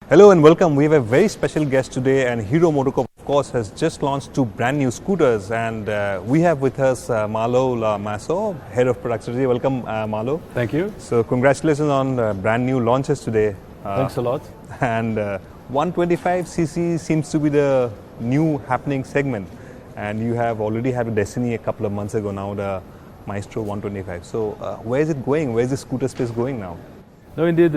Hello and welcome. We have a very special guest today, and Hero MotoCorp, of course, has just launched 2 brand new scooters, and we have with us Malo Le Masson, Head of Product Strategy. Welcome, Malo. Thank you. So congratulations on brand new launches today. Thanks a lot. And 125cc seems to be the new happening segment, and you have already had a destiny a couple of months ago now, the Maestro 125. So where is it going? Where is the scooter space going now? No, indeed,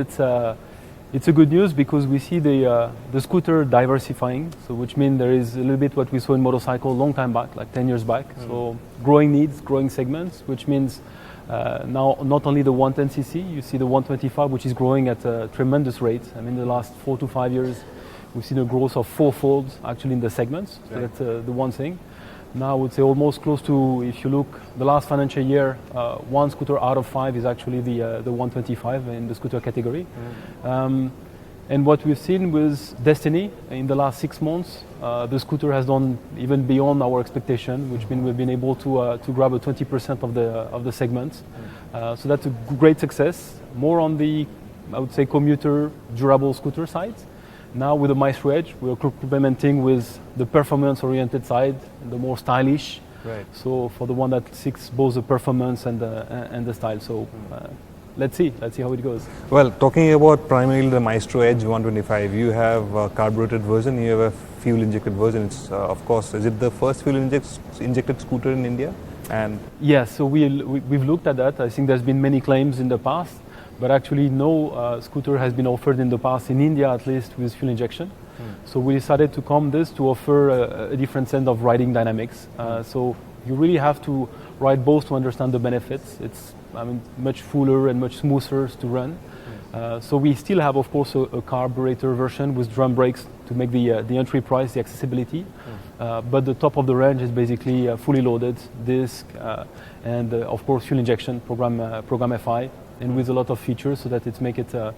it's a good news because we see the scooter diversifying. So, which means there is a little bit what we saw in motorcycle a long time back, like 10 years back. So, growing needs, growing segments, which means now not only the 110cc, you see the 125, which is growing at a tremendous rate. I mean, the last 4 to 5 years, we've seen a growth of 4-fold actually in the segments. So that's the one thing. Now I would say almost close to, if you look, the last financial year, 1 scooter out of 5 is actually the 125 in the scooter category. And what we've seen with Destiny in the last 6 months, the scooter has done even beyond our expectation, which means we've been able to grab a 20% of the segment. So that's a great success. More on the, I would say, commuter, durable scooter side. Now with the Maestro Edge, we're complementing with the performance-oriented side, the more stylish. Right. So for the one that seeks both the performance and the style. So let's see how it goes. Well, talking about primarily the Maestro Edge 125, you have a carbureted version, you have a fuel-injected version. It's of course, is it the first fuel-injected scooter in India? And yes, so we've looked at that. I think there's been many claims in the past. But actually no scooter has been offered in the past, in India at least, with fuel injection. So we decided to come this to offer a different set of riding dynamics. So you really have to ride both to understand the benefits. It's much fuller and much smoother to run. So we still have, of course, a carburetor version with drum brakes to make the entry price, the accessibility. But the top of the range is basically fully loaded disc and of course fuel injection program FI. And with a lot of features so that it makes it a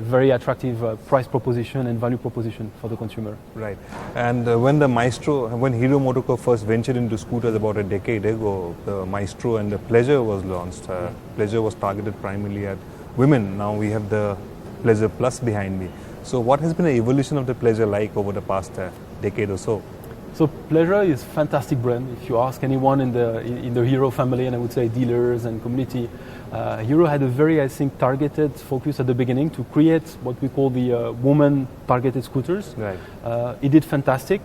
very attractive price proposition and value proposition for the consumer. Right. And when Hero MotoCorp first ventured into scooters about a decade ago, the Maestro and the Pleasure was launched. Pleasure was targeted primarily at women. Now we have the Pleasure Plus behind me. So what has been the evolution of the Pleasure like over the past decade or so? So Pleasure is a fantastic brand. If you ask anyone in the Hero family, and I would say dealers and community, Hero had a very, I think, targeted focus at the beginning to create what we call the woman-targeted scooters. Right. It did fantastic,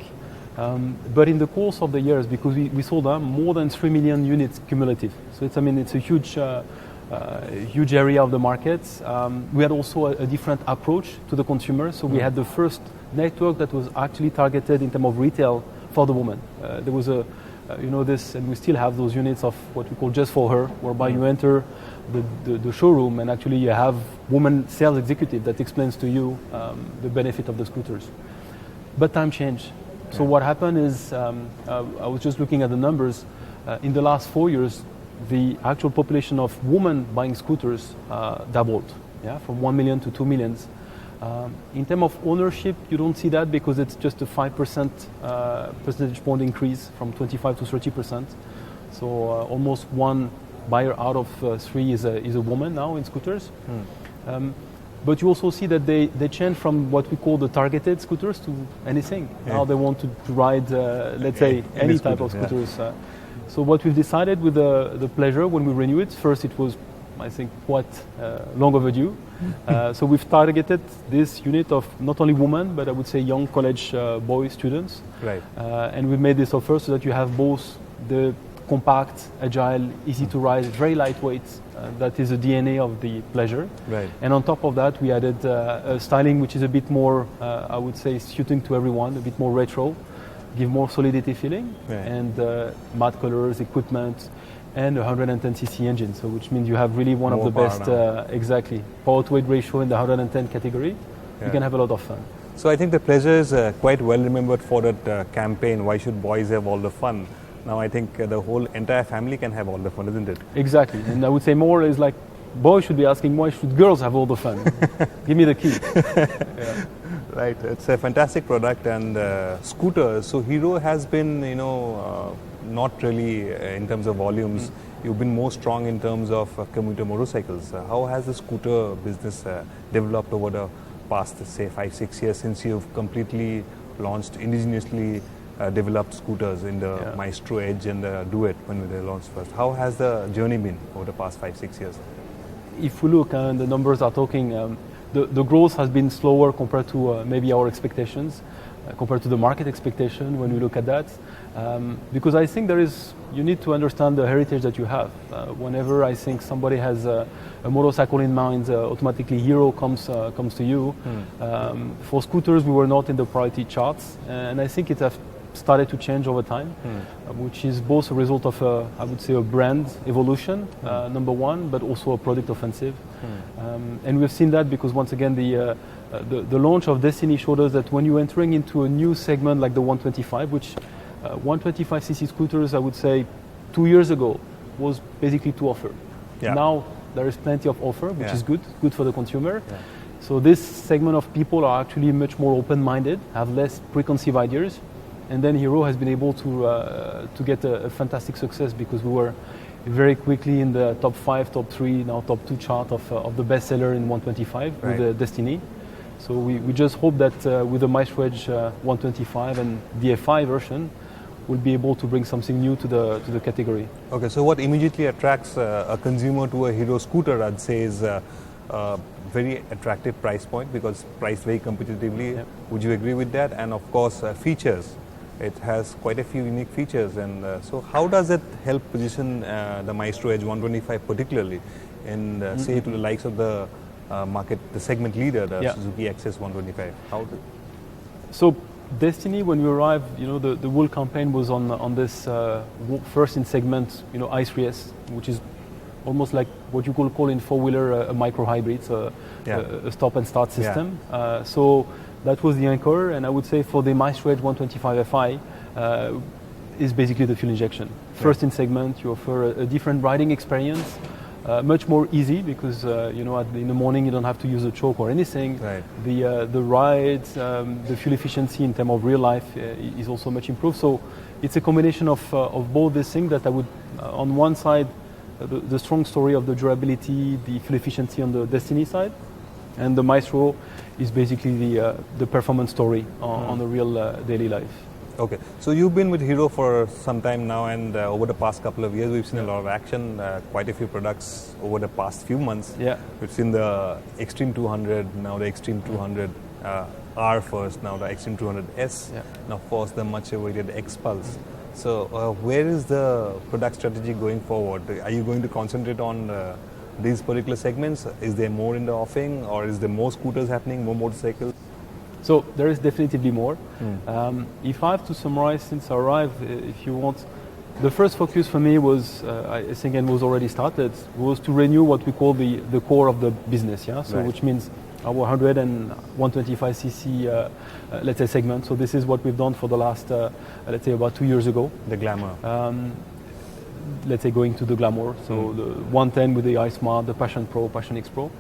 but in the course of the years, because we sold more than 3 million units cumulative, so it's a huge area of the market. We had also a different approach to the consumer. So we had the first network that was actually targeted in terms of retail for the woman. There was this, and we still have those units of what we call Just For Her, whereby you enter the showroom and actually you have woman sales executive that explains to you the benefit of the scooters. But time changed. So what happened is, I was just looking at the numbers, in the last 4 years, the actual population of women buying scooters doubled, from 1 million to 2 million. In terms of ownership, you don't see that because it's just a 5% percentage point increase from 25 to 30%. So almost 1 buyer out of 3 is a woman now in scooters. But you also see that they change from what we call the targeted scooters to anything. Now they want to ride, let's say, any type of scooters. So what we've decided with the Pleasure when we renew it, first it was, I think, quite long overdue. So we've targeted this unit of not only women, but I would say young college boy students. Right. And we made this offer so that you have both the compact, agile, easy to ride, very lightweight. That is the DNA of the Pleasure. Right. And on top of that, we added a styling which is a bit more, I would say, suiting to everyone, a bit more retro, give more solidity feeling, and matte colors, equipment, and a 110cc engine. So which means you have really one of the best, exactly, power to weight ratio in the 110 category. You can have a lot of fun. So I think the Pleasure is quite well remembered for that campaign, why should boys have all the fun? Now I think the whole entire family can have all the fun, isn't it? Exactly. And I would say more is like, boys should be asking, why should girls have all the fun? Give me the key. Right. It's a fantastic product and scooters. So Hero has been, not really in terms of volumes. You've been more strong in terms of commuter motorcycles. How has the scooter business developed over the past, say, 5-6 years since you've completely launched indigenously developed scooters in the Maestro Edge and the Duet when they launched first. How has the journey been over the past 5-6 years? If we look, and the numbers are talking, the growth has been slower compared to maybe our expectations, compared to the market expectation when we look at that. Because I think you need to understand the heritage that you have. Whenever I think somebody has a motorcycle in mind, automatically Hero comes to you. For scooters, we were not in the priority charts, and I think it has started to change over time, which is both a result of, I would say, a brand evolution, number one, but also a product offensive. And we've seen that because, once again, the launch of Destiny showed us that when you're entering into a new segment like the 125, which 125cc scooters, I would say, 2 years ago, was basically to offer. Yeah. Now there is plenty of offer, which is good for the consumer. Yeah. So this segment of people are actually much more open-minded, have less preconceived ideas. And then Hero has been able to get a fantastic success because we were very quickly in the top 5, top 3, now top 2 chart of the bestseller in 125 with the Destiny. So we just hope that with the Maestro Edge 125 and the FI version, we'll be able to bring something new to the category. Okay, so what immediately attracts a consumer to a Hero scooter, I'd say, is a very attractive price point because priced very competitively. Yep. Would you agree with that? And of course, features. It has quite a few unique features, and so how does it help position the Maestro Edge 125 particularly in, say, to the likes of the market, the segment leader, the Suzuki Access 125? So Destiny, when we arrived, the whole campaign was on this first in segment, i3S, which is almost like what you could call in four-wheeler a micro hybrid, so a stop and start system. So that was the anchor, and I would say for the Maestro Edge 125 FI is basically the fuel injection. First in segment, you offer a different riding experience, much more easy because in the morning you don't have to use a choke or anything. Right. The rides, the fuel efficiency in terms of real life is also much improved. So it's a combination of both these things that I would, on one side, the strong story of the durability, the fuel efficiency on the Destiny side, and the Maestro is basically the performance story on the real daily life. Okay, so you've been with Hero for some time now, and over the past couple of years we've seen a lot of action, quite a few products over the past few months. Yeah. We've seen the Extreme 200, now the Extreme 200 R first, now the Extreme 200S, and of course the much awaited X-Pulse. So where is the product strategy going forward? Are you going to concentrate on these particular segments? Is there more in the offing, or is there more scooters happening, more motorcycles? So there is definitively more. If I have to summarize since I arrived, if you want, the first focus for me was, I think it was already started, was to renew what we call the core of the business, So which means our 100 and 125cc, let's say, segment. So this is what we've done for the last, let's say, about 2 years ago. The Glamour. Let's say going to the Glamour, so the 110 with the iSmart, the Passion Pro, Passion X Pro.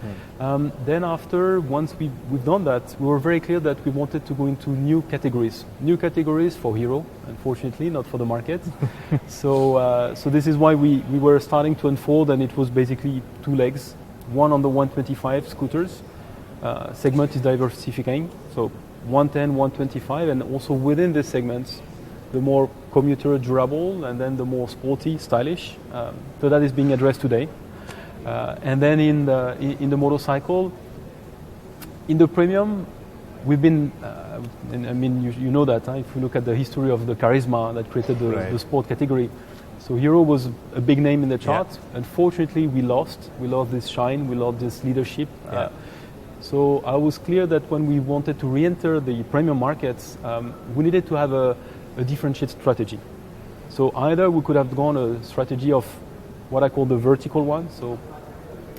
Then after, once we've done that, we were very clear that we wanted to go into new categories for Hero, unfortunately, not for the market. So this is why we were starting to unfold, and it was basically two legs. One on the 125 scooters, segment is diversifying, so 110, 125, and also within this segments, the more commuter, durable, and then the more sporty, stylish. So that is being addressed today. And then in the motorcycle, in the premium, we've been, I mean, you know that, if you look at the history of the charisma that created the sport category. So Hero was a big name in the chart. Unfortunately, we lost this shine, we lost this leadership. So I was clear that when we wanted to re-enter the premium markets, we needed to have a differentiated strategy. So either we could have gone a strategy of what I call the vertical one, so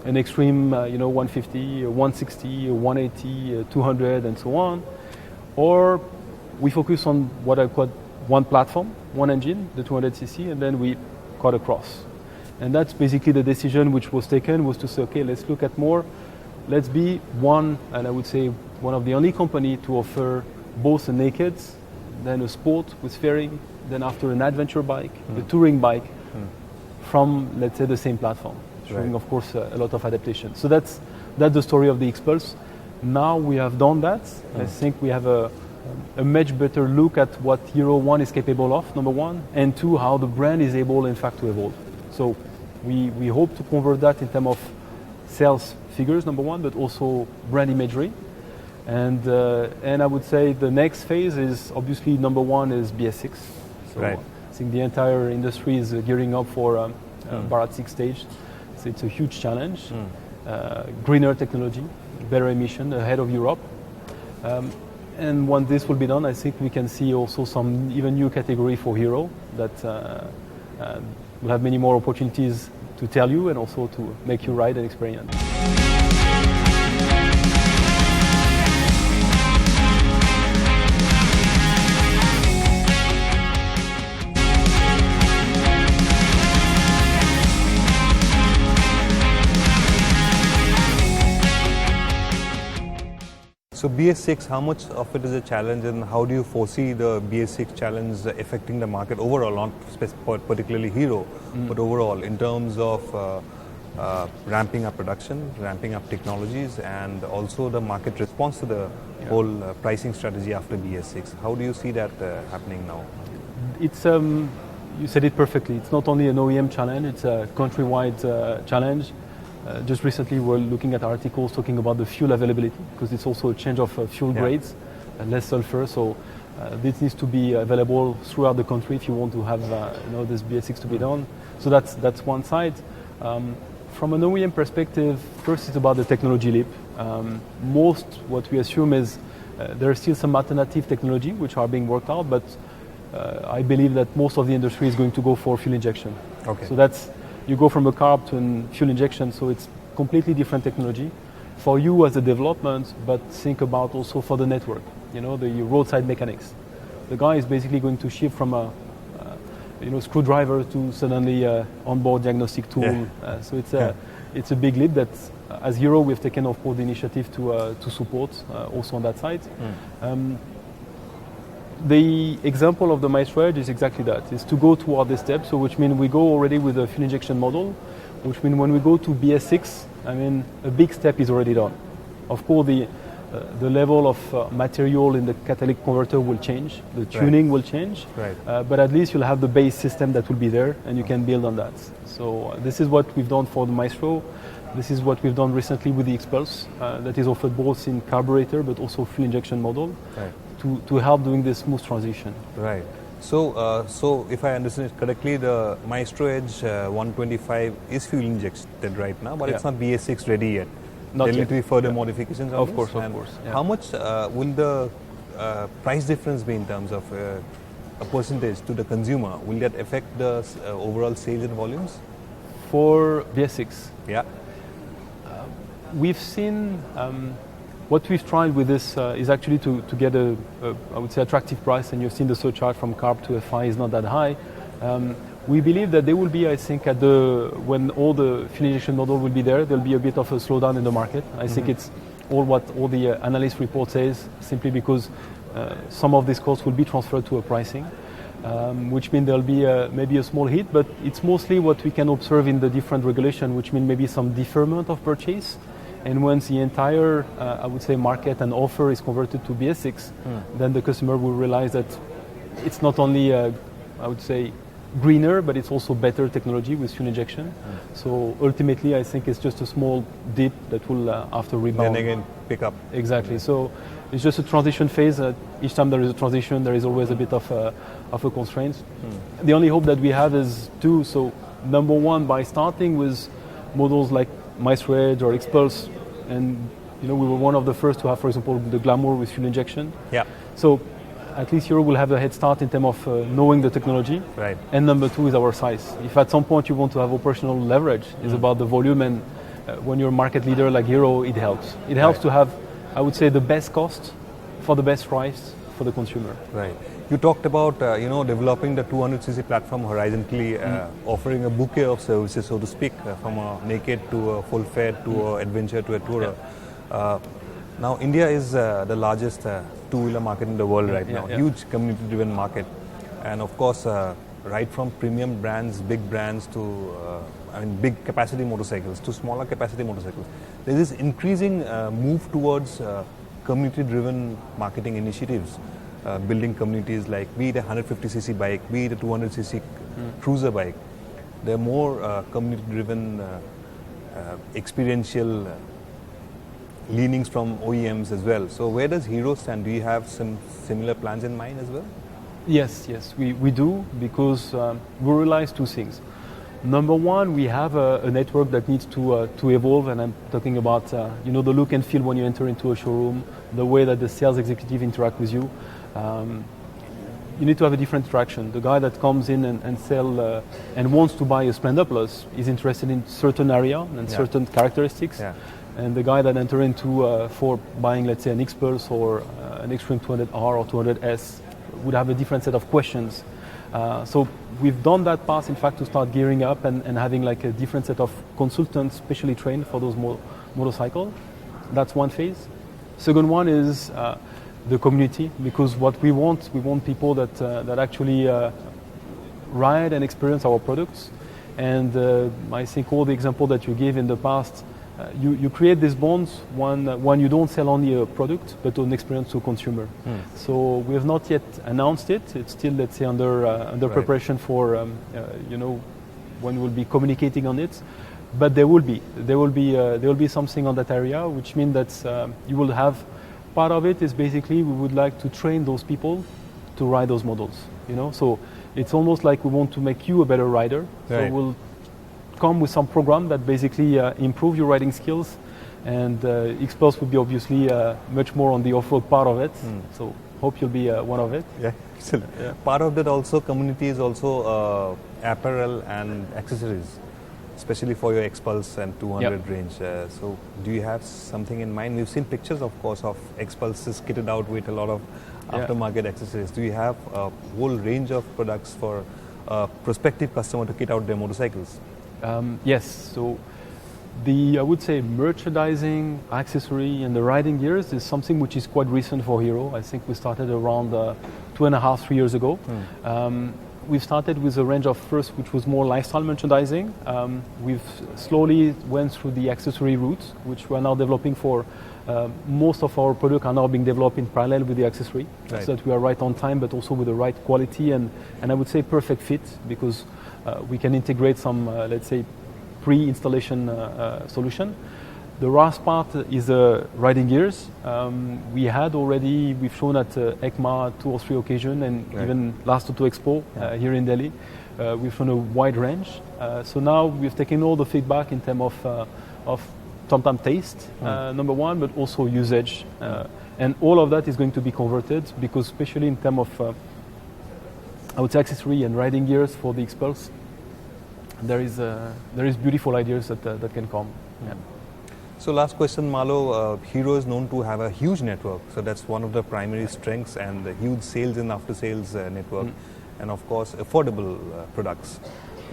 an extreme, 150, 160, 180, 200, and so on, or we focus on what I call one platform, one engine, the 200cc, and then we cut across. And that's basically the decision which was taken, was to say, okay, let's look at more. Let's be one, and I would say one of the only company to offer both a naked, then a sport with fairing, then after an adventure bike, a touring bike, from, let's say, the same platform, showing, of course, a lot of adaptation. So that's the story of the X-Pulse. Now we have done that. I think we have a much better look at what Hero 1 is capable of, number one, and two, how the brand is able, in fact, to evolve. So we hope to convert that in terms of sales figures, number one, but also brand imagery. And I would say the next phase is obviously number one is BS6. So right. I think the entire industry is gearing up for Bharat 6 stage. So it's a huge challenge. Greener technology, better emission ahead of Europe. And when this will be done, I think we can see also some even new category for Hero that will have many more opportunities to tell you and also to make you ride and experience. So BS6, how much of it is a challenge, and how do you foresee the BS6 challenge affecting the market overall, not particularly Hero, but overall in terms of ramping up production, ramping up technologies, and also the market response to the whole pricing strategy after BS6? How do you see that happening now? It's you said it perfectly. It's not only an OEM challenge; it's a countrywide challenge. Just recently, we're looking at articles talking about the fuel availability, because it's also a change of fuel grades, less sulfur. So this needs to be available throughout the country if you want to have this BS6 to be done. So that's one side. From an OEM perspective, first it's about the technology leap. Most what we assume is there are still some alternative technology which are being worked out, but I believe that most of the industry is going to go for fuel injection. Okay. So that's you go from a carb to a fuel injection, so it's completely different technology for you as a development, but think about also for the network, the roadside mechanics. The guy is basically going to shift from a screwdriver to suddenly onboard diagnostic tool. Yeah. So it's a big leap that as Hero we've taken of course the initiative to support also on that side. The example of the Maestro Edge is exactly that, is to go toward this step, so which means we go already with a fuel injection model, which means when we go to BS6, a big step is already done. Of course, the level of material in the catalytic converter will change, the tuning will change, but at least you'll have the base system that will be there and you can build on that. So this is what we've done for the Maestro. This is what we've done recently with the X-Pulse, that is offered both in carburetor but also fuel injection model. To help doing this smooth transition. Right. So if I understand it correctly, the Maestro Edge 125 is fuel injected right now, but it's not BS6 ready yet. Not there yet. need to be further modifications on Of this? course, of course. Yeah. How much will the price difference be in terms of a percentage to the consumer? Will that affect the overall sales and volumes? For BS6? Yeah. We've seen... what we've tried with this is actually to get I would say, attractive price, and you've seen the surcharge from carb to FI is not that high. We believe that there will be, I think, when all the fuel injection model will be there'll be a bit of a slowdown in the market. I think it's all the analyst report says, simply because some of this cost will be transferred to a pricing, which means there'll be maybe a small hit, but it's mostly what we can observe in the different regulation, which means maybe some deferment of purchase. And once the entire, I would say, market and offer is converted to BS6, then the customer will realize that it's not only, I would say, greener, but it's also better technology with fuel injection. So ultimately, I think it's just a small dip that will, after rebound. Then again, pick up. Exactly. So it's just a transition phase. Each time there is a transition, there is always a bit of a constraint. The only hope that we have is two. So number one, by starting with models like Maestro Edge or X-Pulse, and we were one of the first to have, for example, the Glamour with fuel injection. Yeah. So at least Hero will have a head start in terms of knowing the technology. Right. And number two is our size. If at some point you want to have operational leverage, it's about the volume, and when you're a market leader like Hero, it helps. It helps to have, I would say, the best cost for the best price for the consumer. Right. You talked about developing the 200cc platform horizontally, offering a bouquet of services, so to speak, from a naked to a full-fed to a adventure to a tourer. Now India is the largest two-wheeler market in the world right now. Huge community-driven market, and of course right from premium brands, big brands to big capacity motorcycles to smaller capacity motorcycles. There is this increasing move towards community-driven marketing initiatives, building communities like be it a 150cc bike, be it a 200cc cruiser bike. There are more community-driven, experiential leanings from OEMs as well. So where does Hero stand? Do you have some similar plans in mind as well? Yes, we do, because we realize two things. Number one, we have a network that needs to evolve, and I'm talking about the look and feel when you enter into a showroom, the way that the sales executive interact with you. You need to have a different interaction. The guy that comes in and sell and wants to buy a Splendor Plus is interested in certain area and certain characteristics. Yeah. And the guy that enter into for buying, let's say, an X-Pulse or an Extreme 200R or 200S would have a different set of questions. So we've done that path, in fact, to start gearing up and having like a different set of consultants specially trained for those motorcycles. That's one phase. Second one is the community, because what we want people that actually ride and experience our products. And I think all the example that you gave in the past, you create these bonds when you don't sell only a product, but an experience to consumer. So we have not yet announced it. It's still, let's say, under preparation for when we'll be communicating on it. But there will be something on that area, which means that you will have part of it is basically we would like to train those people to ride those models. So it's almost like we want to make you a better rider. Right. So we'll come with some program that basically improve your riding skills, and X-Pulse will be obviously much more on the off-road part of it. So hope you'll be one of it. Yeah, excellent. Yeah. Part of that also community is also apparel and accessories, especially for your X-Pulse and 200 range. So do you have something in mind? We've seen pictures, of course, of X-Pulses kitted out with a lot of aftermarket accessories. Do you have a whole range of products for a prospective customer to kit out their motorcycles? Yes, so I would say merchandising, accessory, and the riding gears is something which is quite recent for Hero. I think we started around 2.5, 3 years ago. We've started with a range of first, which was more lifestyle merchandising. We've slowly went through the accessory route, which we are now developing for. Most of our products are now being developed in parallel with the accessory, so that we are right on time, but also with the right quality and I would say perfect fit, because we can integrate some, let's say, pre-installation solution. The last part is riding gears. We've shown at ECMA 2 or 3 occasions, and even last Auto Expo here in Delhi. We've shown a wide range. So now we've taken all the feedback in terms of sometimes taste, number one, but also usage. And all of that is going to be converted, because especially in terms of I would say accessory and riding gears for the X-Pulse, there is beautiful ideas that can come. Yeah. So last question, Malo. Hero is known to have a huge network, so that's one of the primary strengths, and the huge sales and after-sales network, and of course affordable products,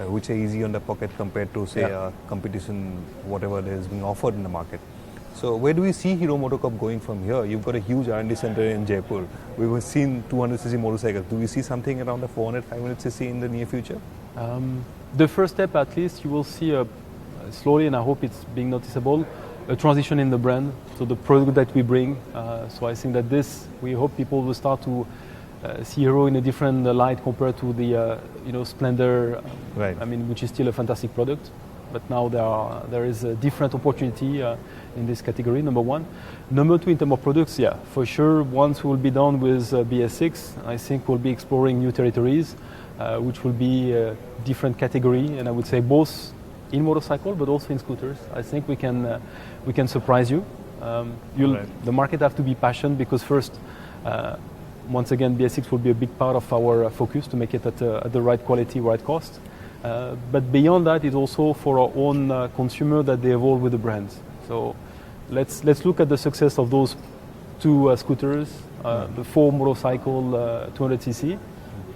which are easy on the pocket compared to say competition, whatever that is being offered in the market. So where do we see Hero MotoCorp going from here? You've got a huge R&D center in Jaipur. We've seen 200cc motorcycles. Do we see something around the 400, 500cc in the near future? The first step, at least, you will see slowly, and I hope it's being noticeable, a transition in the brand, so the product that we bring. So I think that we hope people will start to see Hero in a different light compared to the Splendor, which is still a fantastic product. But now there is a different opportunity in this category, number one. Number two, in terms of products, for sure, once we'll be done with BS6, I think we'll be exploring new territories, which will be a different category, and I would say both in motorcycle but also in scooters. I think we can surprise you. The market have to be passionate, because first, once again, BS6 will be a big part of our focus to make it at the right quality, right cost. But beyond that, it's also for our own consumer that they evolve with the brands. So let's look at the success of those 2 scooters, the 4 motorcycle 200cc,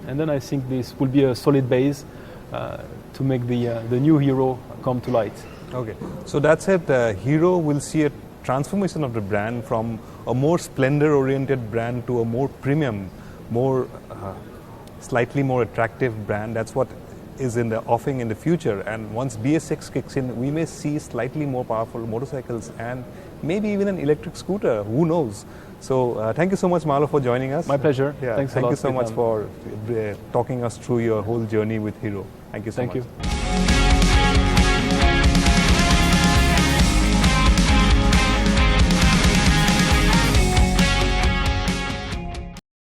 and then I think this will be a solid base to make the new Hero come to light. Okay, so that's it. Hero will see a transformation of the brand from a more Splendor-oriented brand to a more premium, more slightly more attractive brand. That's what is in the offing in the future. And once BS6 kicks in, we may see slightly more powerful motorcycles and maybe even an electric scooter. Who knows? So thank you so much, Malo, for joining us. My pleasure. Yeah, Thanks a thank lot, you so much Stefan. for talking us through your whole journey with Hero. Thank you so much. Thank you.